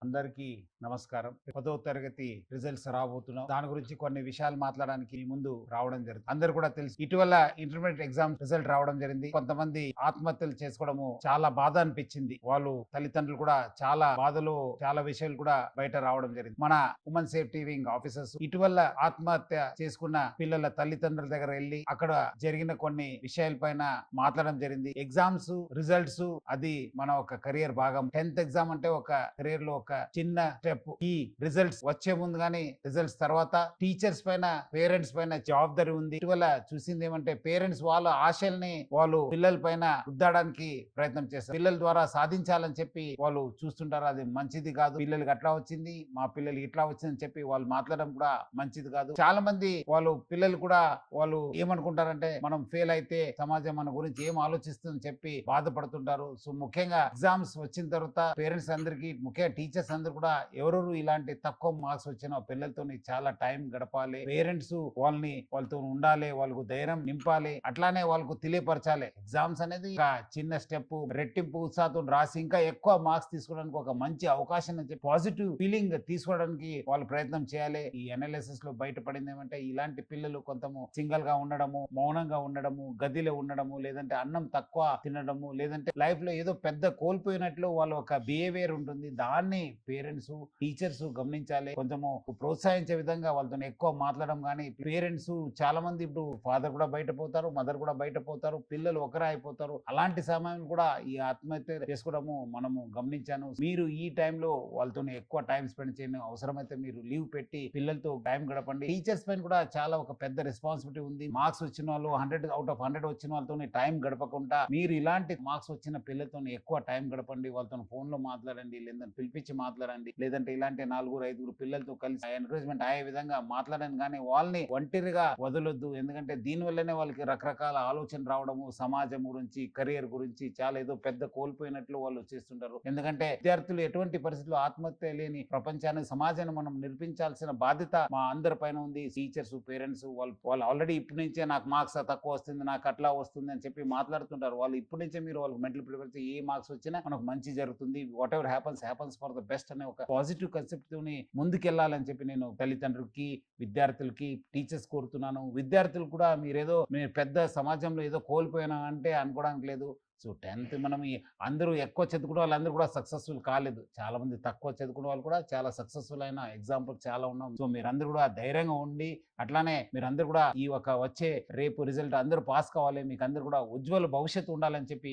అందరికీ నమస్కారం. 10వ తరగతి రిజల్ట్స్ రాబోతున్నాం. దాని గురించి కొన్ని విషయాలు మాట్లాడడానికి మీ ముందు రావడం జరుగుతుంది. అందరూ కూడా తెలుసు, ఇటీవల ఇంటర్మీడియట్ ఎగ్జామ్ రిజల్ట్ రావడం జరిగింది. కొంతమంది ఆత్మహత్యలు చేసుకోవడము చాలా బాధ అనిపించింది. వాళ్ళు తల్లిదండ్రులు కూడా చాలా బాధలు, చాలా విషయాలు కూడా బయట రావడం జరిగింది. మన ఉమెన్ సేఫ్టీ వింగ్ ఆఫీసర్స్ ఇటీవల ఆత్మహత్య చేసుకున్న పిల్లల తల్లిదండ్రుల దగ్గర వెళ్ళి అక్కడ జరిగిన కొన్ని విషయాలపైన మాట్లాడడం జరిగింది. ఎగ్జామ్స్ రిజల్ట్స్ అది మన ఒక కెరియర్ భాగం. 10th ఎగ్జామ్ అంటే ఒక కెరియర్ లో ఒక చిన్న స్టెప్. ఈ రిజల్ట్స్ వచ్చే ముందు గానీ రిజల్ట్స్ తర్వాత టీచర్స్ పైన, పేరెంట్స్ పైన జవాబుదారీ ఉంది. ఇటీవల చూసింది ఏమంటే, పేరెంట్స్ వాళ్ళ ఆశల్ని వాళ్ళు పిల్లల పైన రుద్దడానికి ప్రయత్నం చేస్తారు. పిల్లల ద్వారా సాధించాలని చెప్పి వాళ్ళు చూస్తుంటారు. అది మంచిది కాదు. పిల్లలకి అట్లా వచ్చింది, మా పిల్లలకి ఇట్లా వచ్చిందని చెప్పి వాళ్ళు మాట్లాడడం కూడా మంచిది కాదు. చాలా మంది వాళ్ళు పిల్లలు కూడా వాళ్ళు ఏమనుకుంటారంటే, మనం ఫెయిల్ అయితే సమాజం మన గురించి ఏం ఆలోచిస్తుందని చెప్పి బాధపడుతుంటారు. సో ముఖ్యంగా ఎగ్జామ్స్ వచ్చిన తర్వాత పేరెంట్స్ అందరికీ, ముఖ్యంగా టీచర్స్ అందరూ కూడా ఎవరెవరు ఇలాంటి తక్కువ మార్క్స్ వచ్చిన పిల్లలతో చాలా టైం గడపాలి. పేరెంట్స్ వాళ్ళతో ఉండాలి, వాళ్ళకు ధైర్యం నింపాలి, అట్లానే వాళ్ళకు తెలియపరచాలి. ఎగ్జామ్స్ అనేది ఒక చిన్న స్టెప్. రెట్టింపు ఉత్సాహంతో రాసి ఇంకా ఎక్కువ మార్క్స్ తీసుకోవడానికి ఒక మంచి అవకాశం అని చెప్పి పాజిటివ్ ఫీలింగ్ తీసుకోవడానికి వాళ్ళు ప్రయత్నం చేయాలి. ఈ అనాలిసిస్ లో బయటపడింది ఏమంటే, ఇలాంటి పిల్లలు కొంతము సింగల్ గా ఉండడము, మౌనంగా ఉండడము, గదిలో ఉండడము, లేదంటే అన్నం తక్కువ తినడము, లేదంటే లైఫ్ లో ఏదో పెద్ద కోల్పోయినట్లు వాళ్ళ ఒక బిహేవియర్ ఉంటుంది. దాన్ని పేరెంట్స్, టీచర్స్ గమనించాలి. కొంచెము ప్రోత్సహించే విధంగా వాళ్ళతో ఎక్కువ మాట్లాడడం. కానీ పేరెంట్స్ చాలా మంది, ఇప్పుడు ఫాదర్ కూడా బయట పోతారు, మదర్ కూడా బయట పోతారు, పిల్లలు ఒకరే అయిపోతారు. అలాంటి సమయం కూడా ఈ ఆత్మహత్య చేసుకోవడము మనము గమనించాను. మీరు ఈ టైంలో వాళ్ళతో ఎక్కువ టైం స్పెండ్ చేయండి. అవసరమైతే మీరు లీవ్ పెట్టి పిల్లలతో టైం గడపండి. టీచర్స్ పైన కూడా చాలా ఒక పెద్ద రెస్పాన్సిబిలిటీ ఉంది. మార్క్స్ వచ్చిన వాళ్ళు 100 అవుట్ ఆఫ్ 100 వచ్చిన వాళ్ళతో టైం గడపకుండా మీరు ఇలాంటి మార్క్స్ వచ్చిన పిల్లలతో ఎక్కువ టైం గడపండి. వాళ్ళతో ఫోన్ లో మాట్లాడండి, లేదంటే పిలిపించి మాట్లాడండి, లేదంటే ఇలాంటి 4-5 పిల్లలతో కలిసి ఎంకరేజ్మెంట్ అయ్యే విధంగా మాట్లాడండి. కానీ వాళ్ళని ఒంటరిగా వదలొద్దు. ఎందుకంటే దీని వల్లనే వాళ్ళకి రకరకాల ఆలోచన రావడము, సమాజం గురించి, కెరియర్ గురించి చాలా ఏదో పెద్ద కోల్పోయినట్లు వాళ్ళు చేస్తుంటారు. ఎందుకంటే విద్యార్థులు ఎటువంటి పరిస్థితుల్లో ఆత్మహత్య లేని ప్రపంచాన్ని, సమాజాన్ని మనం నిర్మించాల్సిన బాధ్యత మా అందరి పైన ఉంది. టీచర్స్, పేరెంట్స్ వాళ్ళు ఆల్రెడీ ఇప్పటి నుంచే నాకు మార్క్స్ తక్కువ వస్తుంది, నాకు అట్లా వస్తుంది అని చెప్పి మాట్లాడుతుంటారు. వాళ్ళు ఇప్పటి నుంచే మీరు వాళ్ళకి మెంటల్ ప్రిపేర్ చేసి, ఏ మార్క్స్ వచ్చినా మనకు మంచి జరుగుతుంది, what ever happens for the best అనే ఒక పాజిటివ్ కాన్సెప్ట్ తోని ముందుకెళ్లాలని చెప్పి నేను తల్లిదండ్రులకి, విద్యార్థులకి, టీచర్స్ కోరుతున్నాను. విద్యార్థులు కూడా మీరు పెద్ద సమాజంలో ఏదో కోల్పోయినా అంటే అనుకోవడానికి లేదు. సో 10th మనం అందరూ ఎక్కువ చదువుకున్న వాళ్ళందరూ కూడా సక్సెస్ఫుల్ కాలేదు. చాలా మంది తక్కువ చదువుకున్న వాళ్ళు కూడా చాలా సక్సెస్ఫుల్ అయిన ఎగ్జాంపుల్ చాలా ఉన్నాం. సో మీరందరూ కూడా ధైర్యంగా ఉండి, అట్లానే మీరందరూ కూడా ఈ ఒక వచ్చే రేపు రిజల్ట్ అందరూ పాస్ కావాలి, మీకు అందరూ కూడా ఉజ్వల భవిష్యత్తు ఉండాలని చెప్పి